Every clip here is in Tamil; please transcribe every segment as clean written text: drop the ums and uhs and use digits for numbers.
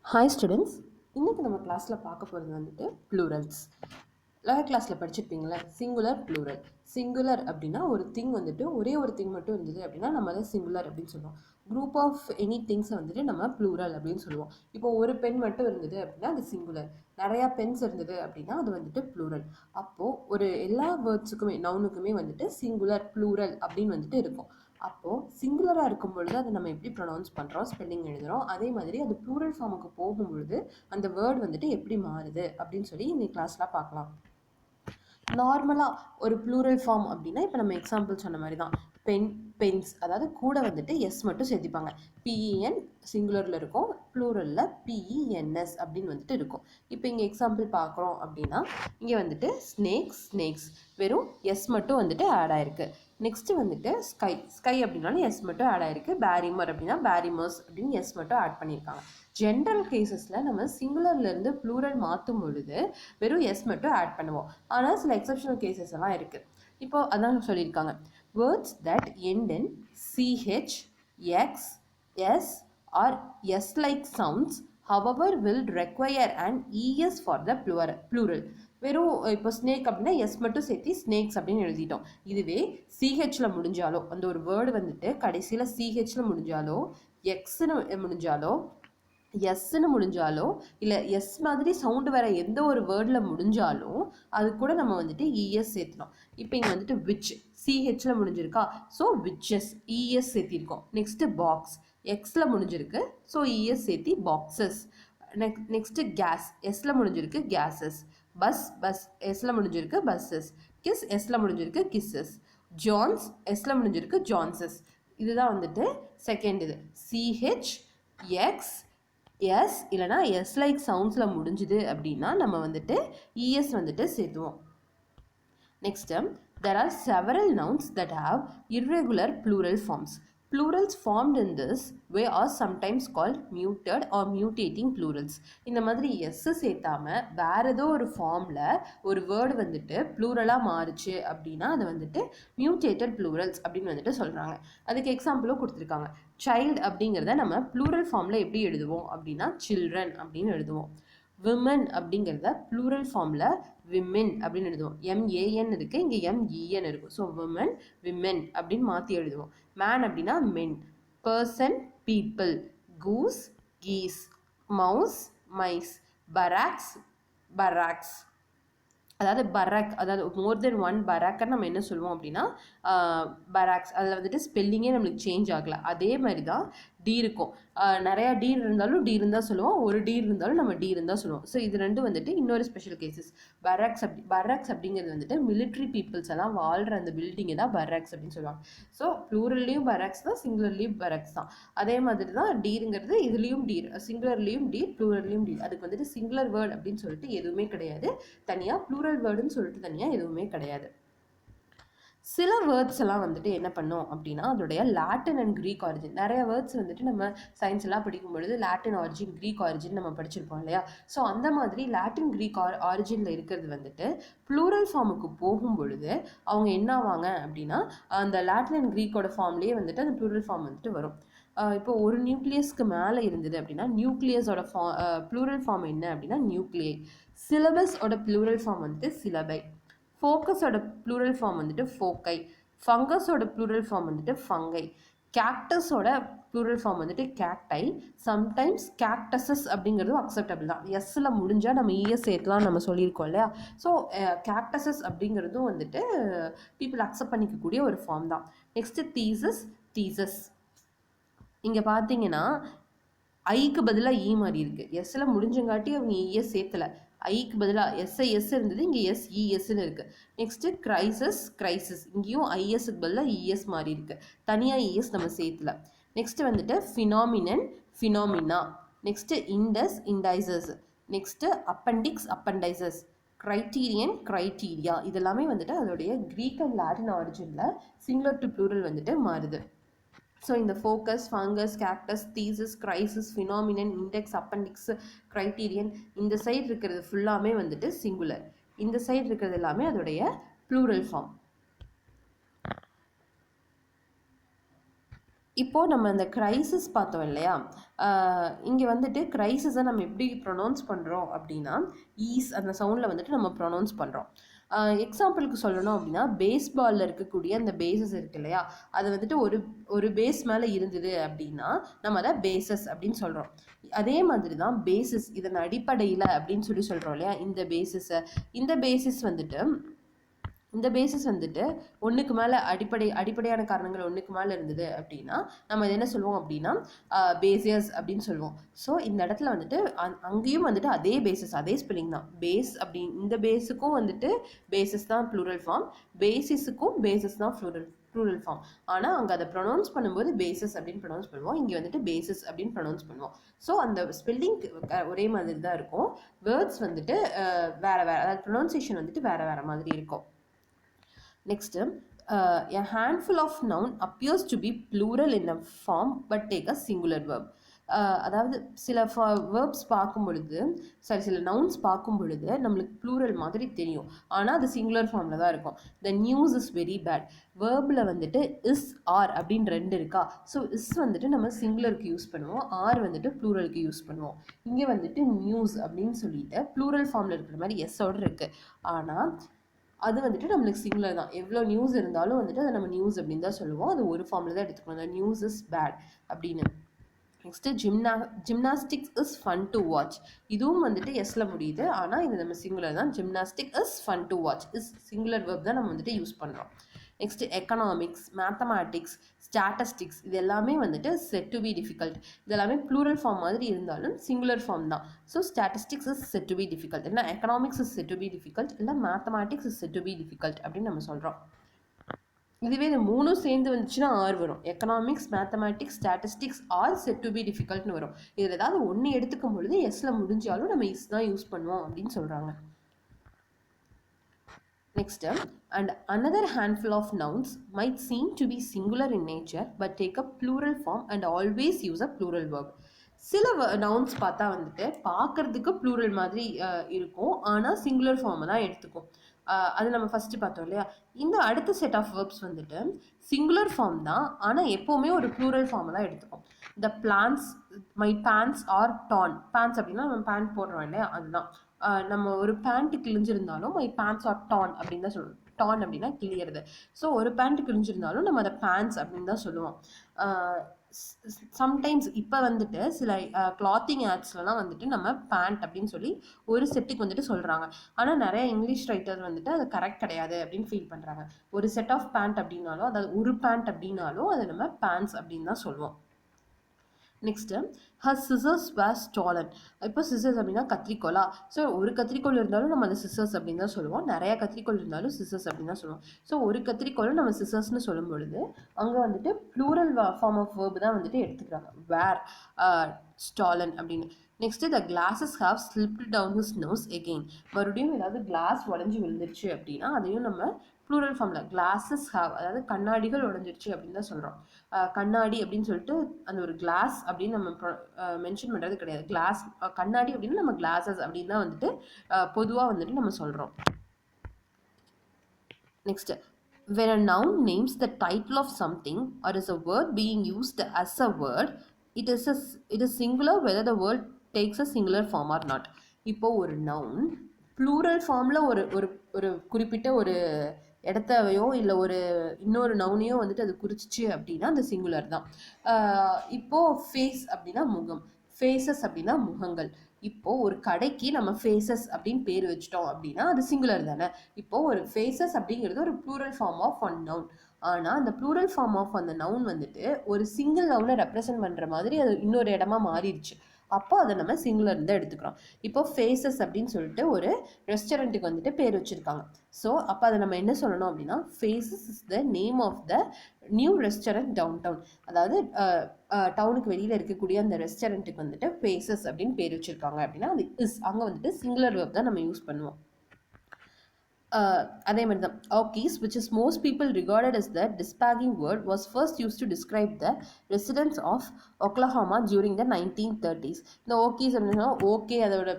ஹாய் ஸ்டூடெண்ட்ஸ், இன்றைக்கி நம்ம கிளாஸில் பார்க்க போகிறது வந்துட்டு ப்ளூரல்ஸ். லோயர் கிளாஸில் படிச்சிருப்பீங்களே, சிங்குலர் ப்ளூரல். சிங்குலர் அப்படின்னா ஒரு திங் வந்துட்டு ஒரே ஒரு திங் மட்டும் இருந்தது அப்படின்னா நம்ம அதை சிங்குலர் அப்படின்னு சொல்லுவோம். குரூப் ஆஃப் எனி திங்ஸை வந்துட்டு நம்ம ப்ளூரல் அப்படின்னு சொல்லுவோம். இப்போ ஒரு பென் மட்டும் இருந்தது அப்படின்னா அது சிங்குலர். நிறையா பென்ஸ் இருந்தது அப்படின்னா அது வந்துட்டு ப்ளூரல். அப்போது ஒரு எல்லா வேர்ட்ஸுக்குமே நவுனுக்குமே வந்துட்டு சிங்குலர் ப்ளூரல் அப்படின்னு வந்துட்டு இருக்கும். அப்போது சிங்குலராக இருக்கும் பொழுது அதை நம்ம எப்படி ப்ரொனவுன்ஸ் பண்ணுறோம், ஸ்பெல்லிங் எழுதுகிறோம், அதே மாதிரி அது ப்ளூரல் ஃபார்முக்கு போகும்பொழுது அந்த வேர்டு வந்துட்டு எப்படி மாறுது அப்படின்னு சொல்லி இந்த கிளாஸில் பார்க்கலாம். நார்மலாக ஒரு ப்ளூரல் ஃபார்ம் அப்படின்னா இப்போ நம்ம எக்ஸாம்பிள் சொன்ன மாதிரி தான், பென், பென்ஸ், அதாவது கூட வந்துட்டு எஸ் மட்டும் சேர்த்திப்பாங்க. பிஇஎன் சிங்குலரில் இருக்கும், ப்ளூரலில் பிஇஎன்எஸ் அப்படின்னு வந்துட்டு இருக்கும். இப்போ இங்கே எக்ஸாம்பிள் பார்க்குறோம் அப்படின்னா இங்கே வந்துட்டு ஸ்னேக்ஸ், ஸ்னேக்ஸ் வெறும் எஸ் மட்டும் வந்துட்டு ஆட் ஆயிருக்கு. நெக்ஸ்ட்டு வந்துட்டு ஸ்கை, ஸ்கை அப்படின்னாலும் எஸ் மட்டும் ஆட் ஆயிருக்கு. பேரிமர் அப்படின்னா பேரிமர்ஸ் அப்படின்னு எஸ் மட்டும் ஆட் பண்ணியிருக்காங்க. ஜென்ரல் கேசஸில் நம்ம சிங்குலர்லேருந்து ப்ளூரல் மாற்றும் பொழுது வெறும் எஸ் மட்டும் ஆட் பண்ணுவோம். ஆனால் சில எக்ஸப்ஷனல் கேசஸ் எல்லாம் இருக்குது. இப்போ அதான் சொல்லியிருக்காங்க, words that end in C H, X, S or S like sounds however will require an es for the plural. வெறும் இப்போ ஸ்னேக் அப்படின்னா எஸ் மட்டும் சேர்த்து ஸ்னேக்ஸ் அப்படின்னு எழுதிட்டோம். இதுவே சிஹெச்சில் முடிஞ்சாலோ, அந்த ஒரு வேர்டு வந்துட்டு கடைசியில் சிஹெச்சில் முடிஞ்சாலோ, எக்ஸ்ன்னு முடிஞ்சாலோ, எஸ்ன்னு முடிஞ்சாலோ, இல்லை எஸ் மாதிரி சவுண்டு வர எந்த ஒரு வேர்டில் முடிஞ்சாலும் அது கூட நம்ம வந்துட்டு இஎஸ் சேர்த்துனோம். இப்போ இங்கே வந்துட்டு விச் சிஹெச்சில் முடிஞ்சிருக்கா, ஸோ விச்சஸ் இஎஸ் சேர்த்திருக்கோம். நெக்ஸ்ட்டு பாக்ஸ் எக்ஸில் முடிஞ்சிருக்கு, ஸோ இஎஸ் சேர்த்தி பாக்ஸஸ். நெக்ஸ்ட்டு கேஸ் எஸ்ஸில் முடிஞ்சிருக்கு, கேஸஸ். பஸ், பஸ் எஸ்ஸில் முடிஞ்சிருக்கு, பஸ்ஸஸ். கிஸ் எஸ்ஸில் முடிஞ்சிருக்கு, கிஸ்ஸஸ். ஜான்ஸ் எஸ்ஸில் முடிஞ்சிருக்கு, ஜான்சஸ். இதுதான் வந்துட்டு செகண்ட். இது சிஹெச், எக்ஸ், எஸ் இல்லைனா எஸ் லைக் சவுண்ட்ஸில் முடிஞ்சுது அப்படின்னா நம்ம வந்துட்டு இஎஸ் வந்துட்டு சேர்த்துவோம். Next, there are several nouns that have irregular plural forms. Plurals formed in this way are sometimes called muted or mutating plurals. இந்த மாதிரி எஸ் சேர்த்தாம வேற ஏதோ ஒரு ஃபார்மில் ஒரு வேர்டு வந்துட்டு ப்ளூரலாக மாறுச்சு அப்படின்னா அது வந்துட்டு மியூட்டேட்டட் ப்ளூரல்ஸ் அப்படின்னு வந்துட்டு சொல்கிறாங்க. அதுக்கு எக்ஸாம்பிளும் கொடுத்துருக்காங்க. சைல்டு அப்படிங்கிறத நம்ம ப்ளூரல் ஃபார்மில் எப்படி எழுதுவோம் அப்படின்னா சில்ட்ரன் அப்படின்னு எழுதுவோம். விமன் அப்படிங்கிறத ப்ளூரல் ஃபார்மில் விமென் அப்படின்னு எழுதுவோம். எம்ஏஎன் இருக்குது, இங்கே எம்இஎன் இருக்கும். ஸோ விமன், விமென் அப்படின்னு மாற்றி எழுதுவோம். மேன் அப்படின்னா men. Person, people. Goose, geese. Mouse, mice. Barracks, barracks. அதாவது பராக், அதாவது மோர் தென் ஒன் பராக்கை நம்ம என்ன சொல்லுவோம் அப்படின்னா பராக்ஸ். அதில் வந்துட்டு ஸ்பெல்லிங்கே நம்மளுக்கு சேஞ்ச் ஆகலை. அதே மாதிரி தான் டி இருக்கும். நிறையா டி இருந்தாலும் டி இருந்தால் சொல்லுவோம், ஒரு டி இருந்தாலும் நம்ம டி இருந்தால் சொல்லுவோம். ஸோ இது ரெண்டும் வந்துட்டு இன்னொரு ஸ்பெஷல் கேசஸ். பராக்ஸ் அப்படிங்கிறது வந்துட்டு மிலிட்ரி பீப்புள்ஸ் எல்லாம் வாழ்கிற அந்த பில்டிங்கை தான் பராக்ஸ் அப்படின்னு சொல்லுவாங்க. ஸோ ப்ளூரல்லையும் பராக்ஸ் தான், சிங்குலர்லேயும் பராக்ஸ் தான். அதே மாதிரி தான் டீருங்கிறது, இதுலேயும் டி, சிங்குலர்லேயும் டி, ப்ளூரல்லையும் டி. அதுக்கு வந்துட்டு சிங்குலர் வேர்டு அப்படின்னு சொல்லிட்டு எதுவுமே கிடையாது. தனியாக ப்ளூரல் வேர்டுன்னு சொல்லிட்டு தனியாக எதுவுமே கிடையாது. சில வேர்ட்ஸ் எல்லாம் வந்துட்டு என்ன பண்ணோம் அப்படின்னா அதோடைய லாட்டின் அண்ட் க்ரீக் ஆரிஜின். நிறைய வேர்ட்ஸ் வந்துட்டு நம்ம சயின்ஸ் எல்லாம் படிக்கும் பொழுது லாட்டின் ஆரிஜின், க்ரீக் ஆரிஜின் நம்ம படிச்சிருப்போம் இல்லையா. ஸோ அந்த மாதிரி லாட்டின் க்ரீக் ஆரிஜினில் இருக்கிறது வந்துட்டு ப்ளூரல் ஃபார்முக்கு போகும் பொழுது அவங்க என்ன ஆவாங்க அப்படின்னா அந்த லாட்டின் அண்ட் க்ரீக்கோட ஃபார்ம்லேயே வந்துட்டு அந்த ப்ளூரல் ஃபார்ம் வந்துட்டு வரும். இப்போ ஒரு நியூக்ளியஸ்க்கு மேலே இருந்தது அப்படின்னா நியூக்ளியஸோட ப்ளூரல் ஃபார்ம் என்ன அப்படின்னா நியூக்ளியை. சிலபஸோட ப்ளூரல் ஃபார்ம் வந்துட்டு சிலபை. ஃபோக்கஸோட ப்ளூரல் ஃபார்ம் வந்துட்டு ஃபோக்கை. ஃபங்கஸோட ப்ளூரல் ஃபார்ம் வந்துட்டு ஃபங்கை. கேக்டஸோட ப்ளூரல் ஃபார்ம் வந்துட்டு கேக்டை. சம்டைம்ஸ் கேக்டஸஸ் அப்படிங்கிறதும் அக்செப்டபிள் தான். எஸ்ஸில் முடிஞ்சால் நம்ம இஎஸ் சேர்க்கலாம் நம்ம சொல்லியிருக்கோம் இல்லையா. ஸோ கேக்டஸஸ் அப்படிங்கிறதும் வந்துட்டு பீப்புள் அக்செப்ட் பண்ணிக்கக்கூடிய ஒரு ஃபார்ம் தான். Next thesis, thesis. இங்கே பார்த்தீங்கன்னா ஐக்கு பதிலாக இ மாதிரி இருக்குது. எஸ்ஸில் முடிஞ்சங்காட்டி அவங்க இஎஸ் சேர்த்தலை. ஐக்கு பதிலாக எஸ்ஐஎஸ் இருந்தது, இங்கே எஸ்இஎஸ்ன்னு இருக்குது. Next crises, crisis. இங்கேயும் ஐஎஸ்க்கு பதிலாக இஎஸ் மாதிரி இருக்குது. தனியாக இஎஸ் நம்ம சேர்த்துல. நெக்ஸ்ட்டு வந்துட்டு phenomenon, phenomena. Next index, indices. Next appendix, appendices. Criterion, criteria. இதெல்லாமே வந்துட்டு அதோடைய க்ரீக் அண்ட் லாட்டின் ஆரிஜினில் சிங்குலர் டு ப்ளூரல் வந்துட்டு மாறுது. ஸோ இந்த focus, fungus, cactus, thesis, crisis, phenomenon, index, appendix, criterion, இந்த சைடு இருக்கிறது ஃபுல்லாமே வந்துட்டு சிங்குலர். இந்த சைடு இருக்கிறது எல்லாமே அதோடைய ப்ளூரல் ஃபார்ம். இப்போது நம்ம இந்த க்ரைசிஸ் பார்த்தோம் இல்லையா, இங்கே வந்துட்டு க்ரைசிஸை நம்ம எப்படி ப்ரொனவுன்ஸ் பண்ணுறோம் அப்படின்னா ஈஸ் அந்த சவுண்டில் வந்துட்டு நம்ம ப்ரொனவுன்ஸ் பண்ணுறோம். எக்ஸாம்பிளுக்கு சொல்லணும் அப்படின்னா பேஸ்பாலில் இருக்கக்கூடிய அந்த பேசஸ் இருக்கு இல்லையா, அது வந்துட்டு ஒரு ஒரு பேஸ் மேலே இருந்தது அப்படின்னா நம்ம அதை பேசஸ் அப்படின்னு சொல்கிறோம். அதே மாதிரி தான் பேசிஸ் இதன் அடிப்படையில் அப்படின்னு சொல்கிறோம் இல்லையா. இந்த பேசிஸ் வந்துட்டு ஒன்றுக்கு மேலே அடிப்படையான காரணங்கள் ஒன்றுக்கு மேலே இருந்தது அப்படின்னா நம்ம என்ன சொல்லுவோம் அப்படின்னா பேசியஸ் அப்படின்னு சொல்லுவோம். ஸோ இந்த இடத்துல வந்துட்டு அங்கேயும் வந்துட்டு அதே பேசிஸ் அதே ஸ்பெல்லிங் தான். பேஸ் இந்த பேஸுக்கும் வந்துட்டு பேசிஸ் தான் ப்ளூரல் ஃபார்ம், பேசிஸுக்கும் பேசிஸ் தான் ப்ளூரல் ஃபார்ம். ஆனால் அங்கே அதை ப்ரொனவுன்ஸ் பண்ணும்போது பேசிஸ் அப்படின்னு ப்ரொனவுன்ஸ் பண்ணுவோம், இங்கே வந்துட்டு பேசிஸ் அப்படின்னு ப்ரொனவுன்ஸ் பண்ணுவோம். ஸோ அந்த ஸ்பெல்லிங் ஒரே மாதிரி தான் இருக்கும், வேர்ட்ஸ் வந்துட்டு வேறு அதாவது ப்ரொனவுன்சியேஷன் வந்துட்டு வேறு மாதிரி இருக்கும். Next, a handful of noun appears to be plural in a form but take a singular verb. அதாவது சில வேர்ப்ஸ் பார்க்கும் பொழுது சில நவுன்ஸ் பார்க்கும் பொழுது நம்மளுக்கு ப்ளூரல் மாதிரி தெரியும், ஆனால் அது சிங்குலர் ஃபார்மில் தான் இருக்கும். The news is very bad. வேர்பில் வந்துட்டு இஸ் ஆர் அப்படின்னு 2 இருக்கா. ஸோ இஸ் வந்துட்டு நம்ம சிங்குலருக்கு யூஸ் பண்ணுவோம், ஆர் வந்துட்டு ப்ளூரலுக்கு யூஸ் பண்ணுவோம். இங்கே வந்துட்டு நியூஸ் அப்படின்னு சொல்லிட்டு ப்ளூரல் ஃபார்மில் இருக்கிற மாதிரி எஸ்ஸோடு இருக்குது, ஆனால் அது வந்துட்டு நம்மளுக்கு சிங்குலர் தான். எவ்வளோ நியூஸ் இருந்தாலும் வந்துட்டு அதை நம்ம நியூஸ் அப்படின்னு தான் சொல்லுவோம், அது ஒரு ஃபார்மில் தான் எடுத்துக்கணும், அந்த நியூஸ் இஸ் பேட் அப்படின்னு. Next gymnastics is fun to watch. இதுவும் வந்துட்டு எஸ்ல முடியுது, ஆனால் இது நம்ம சிங்குலர் தான். Gymnastic is fun to watch is singular verb தான் நம்ம வந்துட்டு யூஸ் பண்ணுறோம். நெக்ஸ்ட்டு எக்கனாமிக்ஸ், மேத்தமேட்டிக்ஸ், ஸ்டாட்டிஸ்டிக்ஸ் இது எல்லாமே வந்துட்டு செட் டு பி டிஃபிகல்ட். இது எல்லாமே ப்ளூரல் ஃபார்ம் மாதிரி இருந்தாலும் சிங்குலர் ஃபார்ம் தான். So statistics is said to be difficult, இல்லை economics is said to be difficult, இல்லை mathematics is said to be difficult அப்படின்னு நம்ம சொல்கிறோம். இதுவே இது 3 சேர்ந்து வந்துச்சுன்னா ஆர் வரும். Economics, mathematics, statistics are said to be டிஃபிகல்ட்னு வரும். இதில் ஏதாவது ஒன்று எடுத்துக்கும் பொழுது எஸ்ல முடிஞ்சாலும் நம்ம இஸ் தான் யூஸ் பண்ணுவோம் அப்படின்னு சொல்கிறாங்க. Next, and another handful of nouns might seem to be singular in nature but take a plural form and always use a plural verb. சில நவுன்ஸ் பார்த்தா வந்துட்டு பார்க்கறதுக்கு ப்ளூரல் மாதிரி இருக்கும், ஆனால் சிங்குலர் ஃபார்மை தான் எடுத்துக்கும். அது நம்ம ஃபஸ்ட்டு பார்த்தோம் இல்லையா. இந்த அடுத்த செட் ஆஃப் வேர்ப்ஸ் வந்துட்டு சிங்குலர் ஃபார்ம் தான், ஆனால் எப்போவுமே ஒரு ப்ளூரல் ஃபார்மை தான் எடுத்துக்கும். The plans, my pants are torn. Pants அப்படின்னா நம்ம பேண்ட் போடுறோம் இல்லையா, அதுதான். நம்ம ஒரு பேண்ட்டு கிழிஞ்சிருந்தாலும் மை பேண்ட்ஸ் ஆர் டான் அப்படின்னு தான் சொல்லுவோம். டான் அப்படின்னா கிளியறது. ஸோ ஒரு பேண்ட் கிழிஞ்சிருந்தாலும் நம்ம அதை பேண்ட்ஸ் அப்படின்னு தான் சொல்லுவோம். சம்டைம்ஸ் இப்போ வந்துட்டு சில கிளாத்திங் ஆட்ஸ்லாம் வந்துட்டு நம்ம பேண்ட் அப்படின்னு சொல்லி ஒரு செட்டுக்கு வந்துட்டு சொல்கிறாங்க, ஆனால் நிறைய இங்கிலீஷ் ரைட்டர் வந்துட்டு அது கரெக்ட் கிடையாது அப்படின்னு ஃபீல் பண்ணுறாங்க. ஒரு செட் ஆஃப் பேண்ட் அப்படின்னாலும் அதாவது ஒரு பேண்ட் அப்படின்னாலும் அதை நம்ம பேண்ட்ஸ் அப்படின்னு தான் சொல்லுவோம். நெக்ஸ்ட்டு ஹர் சிசர்ஸ் வேர் ஸ்டாலன். இப்போ சிசர்ஸ் அப்படின்னா கத்திரிக்கோலா. ஸோ ஒரு கத்திரிக்கோல் இருந்தாலும் நம்ம அதை சிசர்ஸ் அப்படின்னு தான் சொல்லுவோம், நிறையா கத்திரிக்கோல் இருந்தாலும் சிசர்ஸ் அப்படின்னு தான் சொல்லுவோம். ஸோ ஒரு கத்திரிக்கோலை நம்ம சிசர்ஸ்னு சொல்லும் பொழுது அங்கே வந்துட்டு ப்ளூரல் ஃபார்ம் ஆஃப் வேர்பு தான் வந்துட்டு எடுத்துக்கிறாங்க, வேர் ஸ்டாலன் அப்படின்னு. Next the glasses have slipped down his nose again. மறுபடியும் ஏதாவது கிளாஸ் உடஞ்சி விழுந்துருச்சு அப்படின்னா அதையும் நம்ம ப்ளூரல் ஃபார்மில் கிளாஸஸ் ஹாவ், அதாவது கண்ணாடிகள் உடஞ்சிருச்சு அப்படின்னு தான் சொல்கிறோம். கண்ணாடி அப்படின்னு சொல்லிட்டு அந்த ஒரு கிளாஸ் அப்படின்னு நம்ம மென்ஷன் பண்ணுறது கிடையாது. கிளாஸ் கண்ணாடி அப்படின்னு நம்ம கிளாஸஸ் அப்படின்னு தான் வந்துட்டு பொதுவாக வந்துட்டு நம்ம சொல்கிறோம். Next, when a noun names the title of something or is a word being used as a word, it is singular whether the word takes a singular form or not. இப்போ ஒரு நவுன் ப்ளூரல் ஃபார்மில் ஒரு குறிப்பிட்ட ஒரு இடத்தையோ இல்லை இன்னொரு நவுனையோ வந்துட்டு அது குறிச்சிச்சு அப்படின்னா அது சிங்குலர் தான். இப்போது ஃபேஸ் அப்படின்னா முகம், ஃபேஸஸ் அப்படின்னா முகங்கள். இப்போது ஒரு கடைக்கு நம்ம ஃபேஸஸ் அப்படின்னு பேர் வச்சிட்டோம் அப்படின்னா அது சிங்குலர் தானே. இப்போது ஒரு ஃபேஸஸ் அப்படிங்கிறது ஒரு plural form of one noun, ஆனால் அந்த ப்ளூரல் ஃபார்ம் ஆஃப் அந்த நவுன் வந்துட்டு ஒரு சிங்கிள் நவுனை ரெப்ரசன்ட் பண்ணுற மாதிரி அது இன்னொரு இடமா மாறிடுச்சு. அப்போ அதை நம்ம சிங்குலர் தான் எடுத்துக்கிறோம். இப்போ ஃபேஸஸ் அப்படின்னு சொல்லிட்டு ஒரு ரெஸ்டாரண்ட்டுக்கு வந்துட்டு பேர் வச்சுருக்காங்க. ஸோ அப்போ அதை நம்ம என்ன சொல்லணும் அப்படின்னா faces is the name of the new restaurant downtown. அதாவது டவுனுக்கு வெளியில் இருக்கக்கூடிய அந்த ரெஸ்டாரண்ட்டுக்கு வந்துட்டு ஃபேஸஸ் அப்படின்னு பேர் வச்சுருக்காங்க அப்படின்னா அது இஸ், அங்கே வந்துட்டு சிங்குலர் வேர்ப் தான் நம்ம யூஸ் பண்ணுவோம். அதே மாதிரி தான் Orkis, which is most people regarded as the disparaging word, was first used to describe the residents of Oklahoma during the 1930s. இந்த ஓகீஸ் அப்படின்னா ஓகே அதோட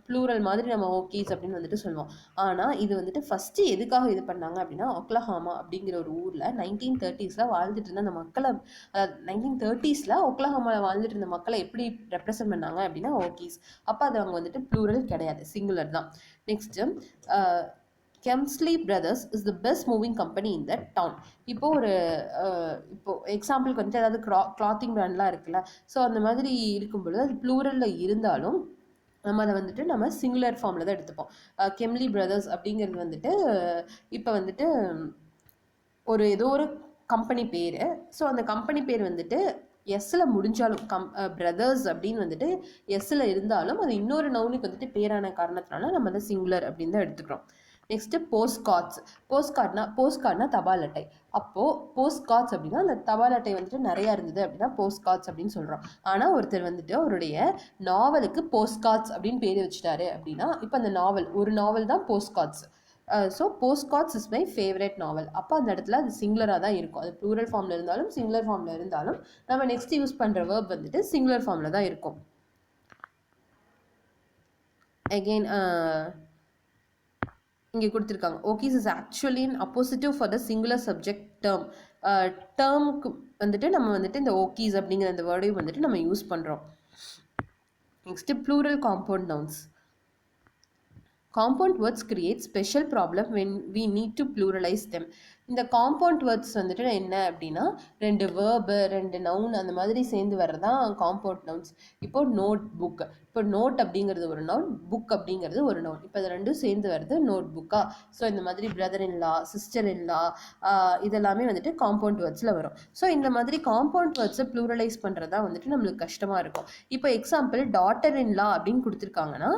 ப்ளூரல் மாதிரி நம்ம ஓகீஸ் அப்படின்னு வந்துட்டு சொல்லுவோம். ஆனால் இது வந்துட்டு ஃபஸ்ட்டு எதுக்காக இது பண்ணாங்க அப்படின்னா ஒக்லஹாமா அப்படிங்கிற ஒரு ஊரில் 1930s வாழ்ந்துட்டு இருந்த அந்த மக்களை 1930s ஒக்லஹாமாவில் வாழ்ந்துட்டு இருந்த மக்களை எப்படி ரெப்ரசன்ட் பண்ணாங்க அப்படின்னா ஓகீஸ். அப்போ அது அவங்க வந்துட்டு ப்ளூரல் கிடையாது, சிங்குலர் தான். Next Kemsley Brothers is the best moving company in that town. இப்போ ஒரு இப்போ எக்ஸாம்பிளுக்கு வந்துட்டு ஏதாவது கிளாத்திங் பிராண்ட்லாம் இருக்குல்ல, ஸோ அந்த மாதிரி இருக்கும்பொழுது அது ப்ளூரலில் இருந்தாலும் நம்ம அதை வந்துட்டு நம்ம சிங்குலர் ஃபார்மில் தான் எடுத்துப்போம். கெம்லி பிரதர்ஸ் அப்படிங்கிறது வந்துட்டு இப்போ வந்துட்டு ஏதோ ஒரு கம்பெனி பேர். ஸோ அந்த கம்பெனி பேர் வந்துட்டு எஸ்ஸில் முடிஞ்சாலும் பிரதர்ஸ் அப்படின்னு வந்துட்டு எஸ்ஸில் இருந்தாலும் அது இன்னொரு நவுனுக்கு வந்துட்டு பேரான காரணத்தினால நம்ம அதை சிங்குலர் அப்படின்னு தான் எடுத்துக்கிறோம். நெக்ஸ்ட்டு போஸ்ட்கார்ட்னா தபால் அட்டை. அப்போது போஸ்ட்கார்ட்ஸ் அப்படின்னா அந்த தபால் அட்டை வந்துட்டு நிறையா இருந்தது அப்படின்னா போஸ்ட்கார்ட்ஸ் அப்படின்னு சொல்கிறோம். ஆனால் ஒருத்தர் வந்துட்டு அவருடைய நாவலுக்கு போஸ்ட்கார்ட்ஸ் அப்படின்னு பேர் வச்சுட்டாரு அப்படின்னா இப்போ அந்த ஒரு நாவல் தான் போஸ்ட்கார்ட்ஸ். ஸோ போஸ்ட்கார்ட்ஸ் இஸ் மை ஃபேவரட் நாவல். அப்போ அந்த இடத்துல அது சிங்குலராக தான் இருக்கும். அது ப்ளூரல் ஃபார்மில் இருந்தாலும் சிங்குலர் ஃபார்மில் இருந்தாலும் நம்ம நெக்ஸ்ட் யூஸ் பண்ணுற வேர்ப் வந்துட்டு சிங்குலர் ஃபார்மில் தான் இருக்கும். அகெயின் இங்கே கொடுத்துருக்காங்க ஓகீஸ் is actually in appositive for the singular subject term. டேர்முக்கு வந்துட்டு நம்ம வந்துட்டு இந்த ஓகீஸ் அப்படிங்கிற அந்த வேர்டையும் வந்துட்டு நம்ம யூஸ் பண்ணுறோம். Next plural compound nouns. Compound words create special problem when we need to pluralize them. இந்த காம்பவுண்ட் வேர்ட்ஸ் வந்துட்டு என்ன அப்படின்னா 2 வேர்பு 2 நவுன் அந்த மாதிரி சேர்ந்து வர்றதான் காம்பவுண்ட் நவுன்ஸ். இப்போ நோட் புக், இப்போ நோட் அப்படிங்கிறது ஒரு நவுன், புக் அப்படிங்கிறது ஒரு நவுன். இப்போ இது ரெண்டும் சேர்ந்து வருது நோட் புக்கா. ஸோ இந்த மாதிரி பிரதர் இன்லா, சிஸ்டர் இன்லா இதெல்லாமே வந்துட்டு காம்பவுண்ட் வேர்ட்ஸில் வரும். ஸோ இந்த மாதிரி காம்பவுண்ட் வேர்ட்ஸை ப்ளூரலைஸ் பண்ணுறது தான் வந்துட்டு நம்மளுக்கு கஷ்டமாக இருக்கும். இப்போ எக்ஸாம்பிள் டாட்டர் இன்லா அப்படின்னு கொடுத்துருக்காங்கன்னா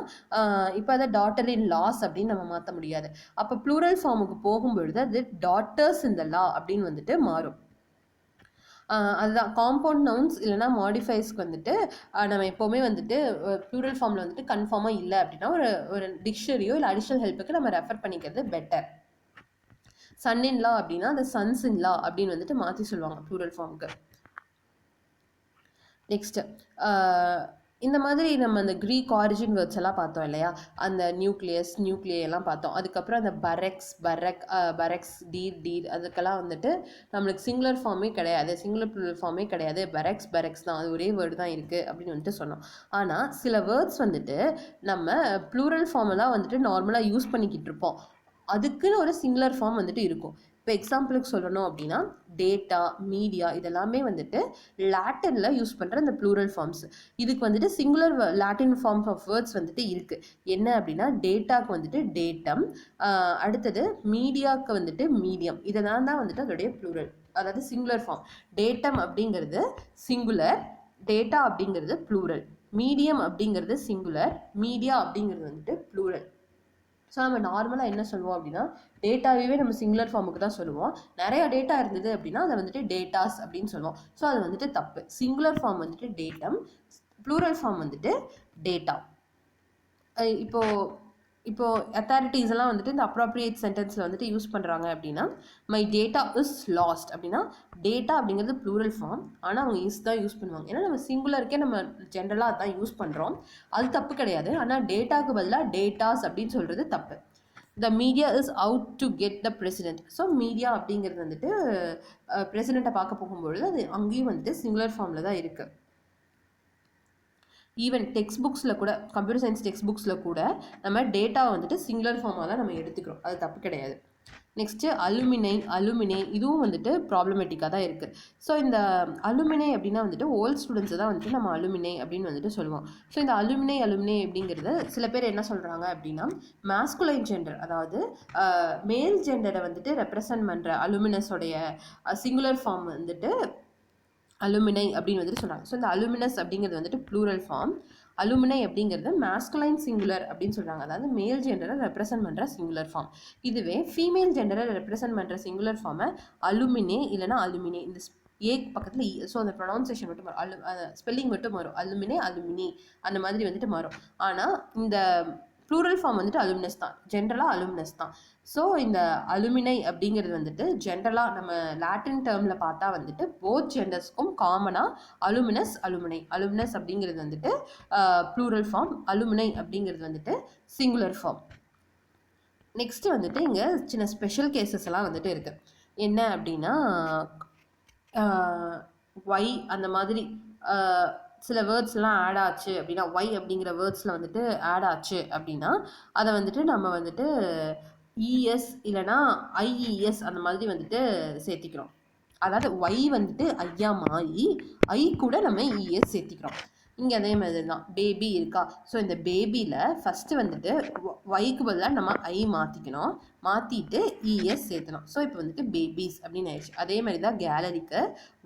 இப்போ அதை டாட்டர் இன் லாஸ் அப்படின்னு நம்ம மாற்ற முடியாது. அப்போ ப்ளூரல் ஃபார்முக்கு போகும்பொழுது அது டாட்டர்ஸ் இந்த லா அப்படின்னு வந்துட்டு மாறும். அதுதான் காம்பவுண்ட் நவுன்ஸ் இல்லைனா மாடிஃபைஸ்க்கு வந்துட்டு நம்ம எப்போவுமே வந்துட்டு ப்ளூரல் ஃபார்மில் வந்துட்டு கன்ஃபார்மாக இல்லை அப்படின்னா ஒரு டிக்ஷனரியோ இல்லை அடிஷ்னல் ஹெல்ப்புக்கு நம்ம ரெஃபர் பண்ணிக்கிறது பெட்டர். சன் இன் லா அப்படின்னா அந்த சன்ஸ் இன் லா அப்படின்னு வந்துட்டு மாற்றி சொல்லுவாங்க ப்ளூரல் ஃபார்முக்கு. நெக்ஸ்ட்டு இந்த மாதிரி நம்ம அந்த க்ரீக் ஆரிஜின் வேர்ட்ஸ் எல்லாம் பார்த்தோம் இல்லையா, அந்த நியூக்ளியே எல்லாம் பார்த்தோம். அதுக்கப்புறம் அந்த பரெக்ஸ் டீர் அதுக்கெல்லாம் வந்துட்டு நம்மளுக்கு சிங்குலர் ஃபார்மே கிடையாது, சிங்குலர் ப்ளூரல் ஃபார்மே கிடையாது, பெரெக்ஸ் தான், அது ஒரே வேர்டு தான் இருக்குது அப்படின்னு வந்துட்டு சொன்னோம். ஆனால் சில வேர்ட்ஸ் வந்துட்டு நம்ம ப்ளூரல் ஃபார்மெல்லாம் வந்துட்டு நார்மலாக யூஸ் பண்ணிக்கிட்டு இருப்போம், அதுக்குன்னு ஒரு சிங்குலர் ஃபார்ம் வந்துட்டு இருக்கும். இப்போ எக்ஸாம்பிளுக்கு சொல்லணும் அப்படின்னா டேட்டா, மீடியா இதெல்லாமே வந்துட்டு லாட்டினில் யூஸ் பண்ணுற இந்த ப்ளூரல் ஃபார்ம்ஸ். இதுக்கு வந்துட்டு singular Latin form of words வந்துட்டு இருக்குது. என்ன அப்படின்னா டேட்டாவுக்கு வந்துட்டு டேட்டம், அடுத்தது மீடியாவுக்கு வந்துட்டு மீடியம். இதெல்லாம் தான் வந்துட்டு அதோடைய ப்ளூரல், அதாவது சிங்குலர் ஃபார்ம். டேட்டம் அப்படிங்கிறது சிங்குலர், டேட்டா அப்படிங்கிறது ப்ளூரல், மீடியம் அப்படிங்கிறது சிங்குலர், மீடியா அப்படிங்கிறது வந்துட்டு ப்ளூரல். ஸோ நம்ம நார்மலாக என்ன சொல்லுவோம் அப்படின்னா டேட்டாவே நம்ம சிங்குலர் ஃபார்முக்கு தான் சொல்லுவோம். நிறையா டேட்டா இருந்தது அப்படின்னா அதை வந்துட்டு டேட்டாஸ் அப்படின்னு சொல்லுவோம். ஸோ அது வந்துட்டு தப்பு. சிங்குலர் ஃபார்ம் வந்துட்டு டேட்டம், ப்ளூரல் ஃபார்ம் வந்துட்டு டேட்டா. இப்போது அத்தாரிட்டிஸ் எல்லாம் வந்துட்டு இந்த அப்ராப்ரியேட் சென்டென்ஸில் வந்துட்டு யூஸ் பண்ணுறாங்க அப்படின்னா மை டேட்டா இஸ் லாஸ்ட் அப்படின்னா டேட்டா அப்படிங்கிறது ப்ளூரல் ஃபார்ம், ஆனால் அவங்க இஸ் தான் யூஸ் பண்ணுவாங்க. ஏன்னா நம்ம சிங்குலருக்கே நம்ம ஜென்ரலாக அதான் யூஸ் பண்ணுறோம், அது தப்பு கிடையாது. ஆனால் டேட்டாவுக்கு பதிலாக டேட்டாஸ் அப்படின்னு சொல்கிறது தப்பு. The media is out to get the president. So media அப்படிங்கிறது வந்துட்டு பிரசிடெண்ட்டை பார்க்க போகும்பொழுது அது அங்கேயும் வந்துட்டு சிங்குலர் ஃபார்மில் தான் இருக்குது. ஈவன் டெக்ஸ்ட் புக்ஸில் கூட, கம்ப்யூட்டர் சயின்ஸ் டெக்ஸ்ட் புக்ஸில் கூட நம்ம டேட்டாவை வந்துட்டு சிங்குலர் ஃபார்மாக தான் நம்ம எடுத்துக்கிறோம், அது தப்பு கிடையாது. நெக்ஸ்ட்டு அலுமினே இதுவும் வந்துட்டு ப்ராப்ளமேட்டிக்காக தான் இருக்குது. ஸோ இந்த அலுமினே அப்படின்னா வந்துட்டு ஓல்ட் ஸ்டூடெண்ட்ஸை தான் வந்துட்டு நம்ம அலுமினே அப்படின்னு வந்துட்டு சொல்லுவோம். ஸோ இந்த அலுமினே அப்படிங்கிறது சில பேர் என்ன சொல்கிறாங்க அப்படின்னா மாஸ்குலைன் ஜெண்டர், அதாவது மேல் ஜெண்டரை வந்துட்டு ரெப்ரசன்ட் பண்ணுற அலுமினஸோடைய சிங்குலர் ஃபார்ம் வந்துட்டு அலுமினை அப்படின்னு வந்துட்டு சொன்னாங்க. ஸோ இந்த அலுமினஸ் அப்படிங்கிறது வந்துட்டு ப்ளூரல் ஃபார்ம், அலுமினை அப்படிங்கிறது மாஸ்குலைன் சிங்குலர் அப்படின்னு சொல்கிறாங்க, அதாவது மேல் ஜெண்டரை ரெப்ரசன்ட் பண்ணுற சிங்குலர் ஃபார்ம். இதுவே ஃபீமேல் ஜெண்டரை ரெப்ரசன்ட் பண்ணுற சிங்குலர் ஃபார்மை அலுமினே இல்லைனா அலுமினே, இந்த ஏக்கு பக்கத்தில் ஸோ அந்த ப்ரொனவுன்சேஷன் மட்டும் மாறும், ஸ்பெல்லிங் மட்டும் மாறும், அலுமினே அலுமினி அந்த மாதிரி வந்துட்டு மாறும். ஆனால் இந்த ப்ளூரல் ஃபார்ம் வந்துட்டு அலுமினஸ் தான், ஜென்ரலாக அலுமினஸ் தான். ஸோ இந்த அலுமினை அப்படிங்கிறது வந்துட்டு ஜென்ரலாக நம்ம லாட்டின் டேர்மில் பார்த்தா வந்துட்டு போத் ஜெண்டர்ஸ்க்கும் காமனாக அலுமினஸ் அலுமினை. அலுமினஸ் அப்படிங்கிறது வந்துட்டு ப்ளூரல் ஃபார்ம், அலுமினை அப்படிங்கிறது வந்துட்டு சிங்குலர் ஃபார்ம். நெக்ஸ்ட் வந்துட்டு இங்கே சின்ன ஸ்பெஷல் கேசஸ் எல்லாம் வந்துட்டு இருக்குது. என்ன அப்படின்னா ஒய் அந்த மாதிரி சில வேர்ட்ஸ்லாம் ஆட் ஆச்சு அப்படின்னா, ஒய் அப்படிங்கிற வேர்ட்ஸில் வந்துட்டு ஆட் ஆச்சு அப்படின்னா அதை வந்துட்டு நம்ம வந்துட்டு இஎஸ் இல்லைனா ஐஇஎஸ் அந்த மாதிரி வந்துட்டு சேர்த்திக்கிறோம். அதாவது ஒய் வந்துட்டு ஐயா மாறி ஐ கூட நம்ம இஎஸ் சேர்த்திக்கிறோம். இங்கே அதே மாதிரி தான் பேபி இருக்கா. ஸோ இந்த பேபியில் ஃபஸ்ட்டு வந்துட்டு ஒய்க்கு பதிலாக நம்ம ஐ மாற்றிக்கணும், மாற்றிட்டு இஎஸ் சேர்த்தணும். ஸோ இப்போ வந்துட்டு பேபிஸ் அப்படின்னு ஆயிடுச்சு. அதே மாதிரி தான் கேலரிக்கு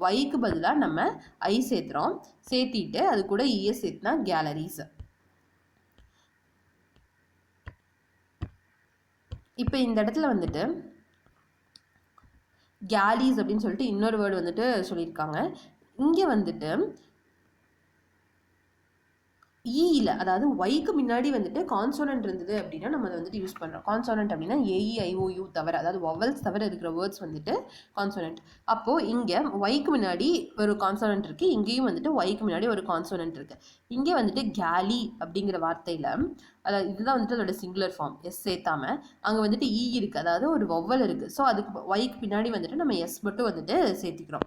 ஒய்க்கு பதிலாக நம்ம ஐ சேர்த்துறோம், சேர்த்திட்டு அது கூட இஎஸ் சேர்த்துனா கேலரிஸ். இப்போ இந்த இடத்துல வந்துட்டு கேலிஸ் அப்படின்னு சொல்லிட்டு இன்னொரு வேர்டு வந்துட்டு சொல்லியிருக்காங்க. இங்கே வந்துட்டு ஈயில், அதாவது ஒய்க்கு முன்னாடி வந்துட்டு கான்சோனன்ட் இருந்தது அப்படின்னா நம்ம அதை வந்துட்டு யூஸ் பண்ணுறோம். கான்சோனன்ட் அப்படின்னா ஏஇஐஓயூ தவிர, அதாவது வவல்ஸ் தவிர இருக்கிற வேர்ட்ஸ் வந்துட்டு கான்சோனன்ட். அப்போது இங்கே ஒய்க்கு முன்னாடி ஒரு கான்சோனன்ட் இருக்குது, இங்கேயும் வந்துட்டு ஒய்க்கு முன்னாடி ஒரு கான்சோனன்ட் இருக்குது. இங்கே வந்துட்டு கேலி அப்படிங்கிற வார்த்தையில், அதாவது இதுதான் வந்துட்டு அதோட சிங்குலர் ஃபார்ம், எஸ் சேர்த்தாம அங்கே வந்துட்டு இ இருக்குது, அதாவது ஒரு வவல் இருக்குது. ஸோ அதுக்கு ஒய்க்கு பின்னாடி வந்துட்டு நம்ம எஸ் மட்டும் வந்துட்டு சேர்த்திக்கிறோம்.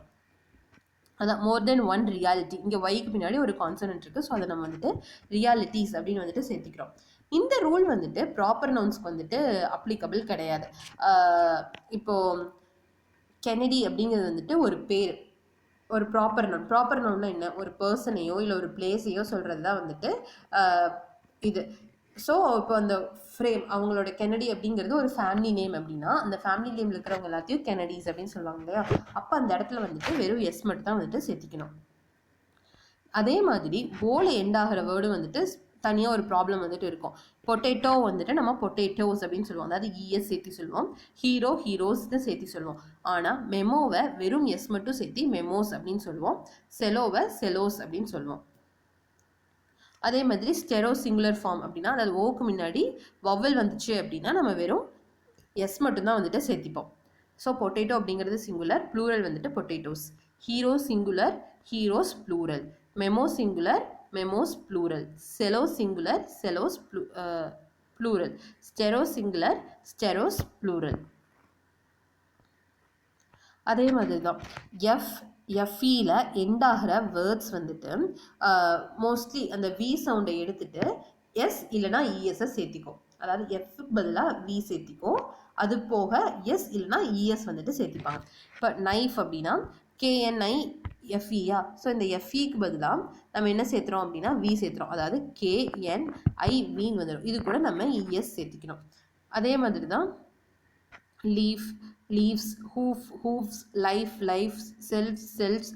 அதான் மோர் தென் ஒன் ரியாலிட்டி. இங்கே ஒய்க்கு பின்னாடி ஒரு கான்சனன்ட் இருக்குது, ஸோ அதை நம்ம வந்துட்டு ரியாலிட்டிஸ் அப்படின்னு வந்துட்டு சேர்த்திக்கிறோம். இந்த ரூல் வந்துட்டு ப்ராப்பர் நவுன்ஸ்க்கு வந்துட்டு அப்ளிகபிள் கிடையாது. இப்போது கெனடி அப்படிங்கிறது வந்துட்டு ஒரு பேர், ஒரு ப்ராப்பர் நவுன். ப்ராப்பர் நவுன்னா என்ன, ஒரு பர்சனையோ இல்லை ஒரு பிளேஸையோ சொல்கிறது தான் வந்துட்டு இது. ஸோ இப்போ அந்த ஃப்ரேம் அவங்களோட கெனடி அப்படிங்கிறது ஒரு ஃபேமிலி நேம் அப்படின்னா அந்த ஃபேமிலி நேமில் இருக்கிறவங்க எல்லாத்தையும் கெனடிஸ் அப்படின்னு சொல்லுவாங்க இல்லையா. அப்போ அந்த இடத்துல வந்துட்டு வெறும் எஸ் மட்டும் தான் வந்துட்டு சேர்த்திக்கணும். அதே மாதிரி ஓல எண்ட் ஆகிற வேர்டு வந்துட்டு தனியாக ஒரு ப்ராப்ளம் வந்துட்டு இருக்கும். பொட்டேட்டோ வந்துட்டு நம்ம பொட்டேட்டோஸ் அப்படின்னு சொல்லுவோம், அதாவது இஎஸ் சேர்த்தி சொல்லுவோம். ஹீரோ ஹீரோஸ்ன்னு சேர்த்தி சொல்லுவோம். ஆனால் மெமோவை வெறும் எஸ் மட்டும் சேர்த்தி மெமோஸ் அப்படின்னு சொல்லுவோம். செலோவை செலோஸ் அப்படின்னு சொல்லுவோம். அதே மாதிரி ஸ்டெரோ சிங்குலர் ஃபார்ம் அப்படின்னா, அதாவது ஓக்கு முன்னாடி வவல் வந்துச்சு அப்படின்னா நம்ம வெறும் எஸ் மட்டும்தான் வந்துட்டு சேர்த்திப்போம். ஸோ பொட்டேட்டோ அப்படிங்கிறது சிங்குலர், ப்ளூரல் வந்துட்டு potatoes. Hero singular, heroes plural. Memo singular, memos plural. Cello singular, cellos plural. Stereo singular, stereos plural. அதே மாதிரி தான் எஃப்இயில் எண்ட் ஆகிற வேர்ட்ஸ் வந்துட்டு மோஸ்ட்லி அந்த வி சவுண்டை எடுத்துட்டு எஸ் இல்லைனா இஎஸ்ஸை சேர்த்திக்கும். அதாவது எஃப்க்கு பதிலாக வி சேர்த்திக்கும், அது போக எஸ் இல்லைனா இஎஸ் வந்துட்டு சேர்த்திப்பாங்க. இப்போ நைஃப் அப்படின்னா KNIFEயா. ஸோ இந்த எஃப்இக்கு பதிலாக நம்ம என்ன சேர்த்துறோம் அப்படின்னா வி சேர்த்துறோம், அதாவது KNIVன்னு வந்துடும். இது கூட நம்ம இஎஸ் சேர்த்திக்கணும். அதே மாதிரி தான் லீஃப், லீவ்ஸ், ஹூஃப்ஸ், லைஃப்ஸ், செல்ஃப்ஸ்,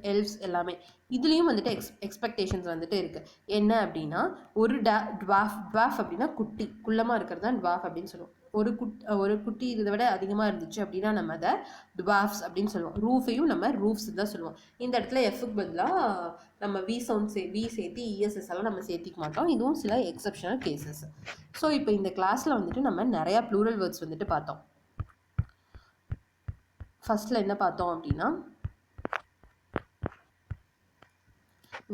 எல்ஃப்ஸ் எல்லாமே. இதுலேயும் வந்துட்டு எக்ஸ்பெக்டேஷன்ஸ் வந்துட்டு இருக்குது. என்ன அப்படின்னா ஒரு டுவாஃப் அப்படின்னா குட்டி, குள்ளமாக இருக்கிறது தான் டுவாஃப் அப்படின்னு சொல்லுவோம். ஒரு குட்டி இதை விட அதிகமாக இருந்துச்சு அப்படின்னா நம்ம அதை டுவாஃப்ஸ் அப்படின்னு சொல்லுவோம். ரூஃபையும் நம்ம ரூஃப்ஸ் தான் சொல்லுவோம். இந்த இடத்துல எஃப்க்கு பதிலாக நம்ம வி சேர்த்தி இஎஸ்எஸ் எல்லாம் நம்ம சேர்த்திக்க மாட்டோம். இதுவும் சில எக்ஸப்ஷனல் கேசஸ். ஸோ இப்போ இந்த கிளாஸில் வந்துட்டு நம்ம நிறையா ப்ளூரல் வேர்ட்ஸ் வந்துட்டு பார்த்தோம். ஃபர்ஸ்ட்ல என்ன பார்த்தோம் அப்படின்னா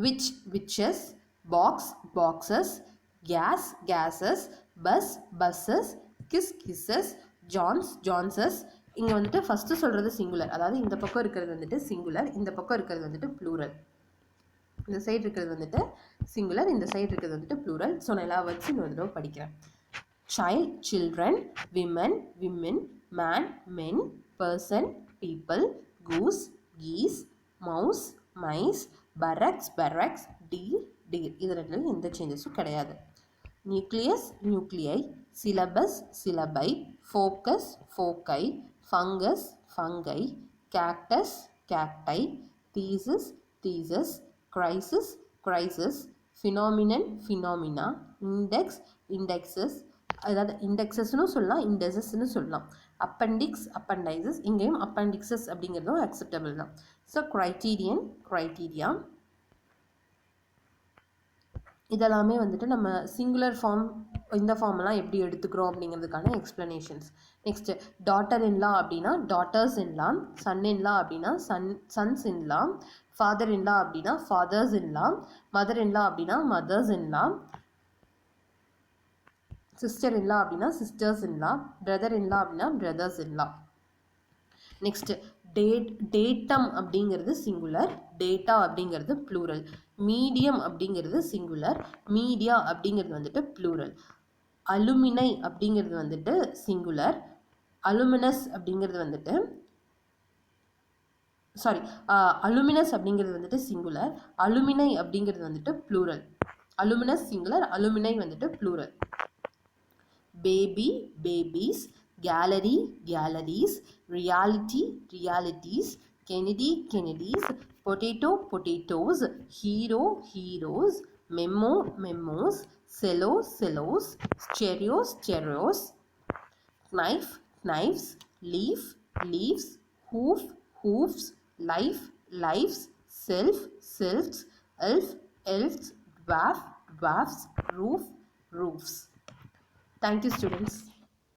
witch witches, box boxes, case cases, bus buses, kiss kisses, Jones Joneses. இங்கே வந்துட்டு ஃபஸ்ட்டு சொல்கிறது சிங்குலர், அதாவது இந்த பக்கம் இருக்கிறது வந்துட்டு சிங்குலர், இந்த பக்கம் இருக்கிறது வந்துட்டு ப்ளூரல். இந்த சைடு இருக்கிறது வந்துட்டு சிங்குலர், இந்த சைடு இருக்கிறது வந்துட்டு ப்ளூரல். ஸோ நான் எல்லா வேர்ட்ஸும் இன்னொரு தடவை படிக்கிறேன். Child, children, women, women, man, men, person, people, goose, geese, mouse, mice, barracks, deer. இது ரெண்டுலையும் எந்த சேஞ்சஸும் கிடையாது. Nucleus, nuclei, syllabus, syllabi, focus, foci, fungus, fungi, cactus, cacti, thesis, crisis, phenomenon, phenomena, index, indexes, அதாவது இண்டெக்ஸஸ்னு சொல்லலாம், இண்டெசஸ்ன்னு சொல்லலாம். அப்பெண்டிக்ஸ், அப்பண்டைசஸ், இங்கேயும் அப்பெண்டிக்ஸஸ் அப்படிங்கிறதும் அக்செப்டபிள் தான். ஸோ க்ரைட்டீரியன், க்ரைட்டீரியா, இதெல்லாமே வந்துட்டு நம்ம சிங்குலர் ஃபார்ம் இந்த ஃபார்ம்லாம் எப்படி எடுத்துக்கிறோம் அப்படிங்கிறதுக்கான எக்ஸ்ப்ளனேஷன்ஸ். நெக்ஸ்ட்டு டாட்டர் இன்லா அப்படின்னா டாட்டர்ஸ் இன்லா, சன் இன்லா அப்படின்னா சன்ஸ் இன்லா, ஃபாதர் இன்லா அப்படின்னா ஃபாதர்ஸ் இன்லா, மதர் இன்லா அப்படின்னா மதர்ஸ் இன்லா, சிஸ்டர் இன்லா அப்படின்னா சிஸ்டர்ஸ் இன்லா, பிரதர் இன்லா அப்படின்னா பிரதர்ஸ் இன்லா. நெக்ஸ்ட் டேட்டம் அப்படிங்கிறது சிங்குலர், டேட்டா அப்படிங்கிறது ப்ளூரல், மீடியம் அப்படிங்கிறது சிங்குலர், மீடியா அப்படிங்கிறது வந்துட்டு ப்ளூரல், அலுமினை அப்படிங்கிறது வந்துட்டு சிங்குலர், அலுமினஸ் அப்படிங்கிறது வந்துட்டு அலுமினஸ் அப்படிங்கிறது வந்துட்டு சிங்குலர், அலுமினை அப்படிங்கிறது வந்துட்டு ப்ளூரல். அலுமினஸ் சிங்குலர், அலுமினை வந்துட்டு plural. Baby babies, gallery galleries, reality realities, Kennedy Kennedys, potato potatoes, hero heroes, memo memos, cello cellos, stereo stereos, knife knives, leaf leaves, hoof hoofs, life lives, self selves, elf elves, dwarf dwarfs, roof roofs. Thank you, students.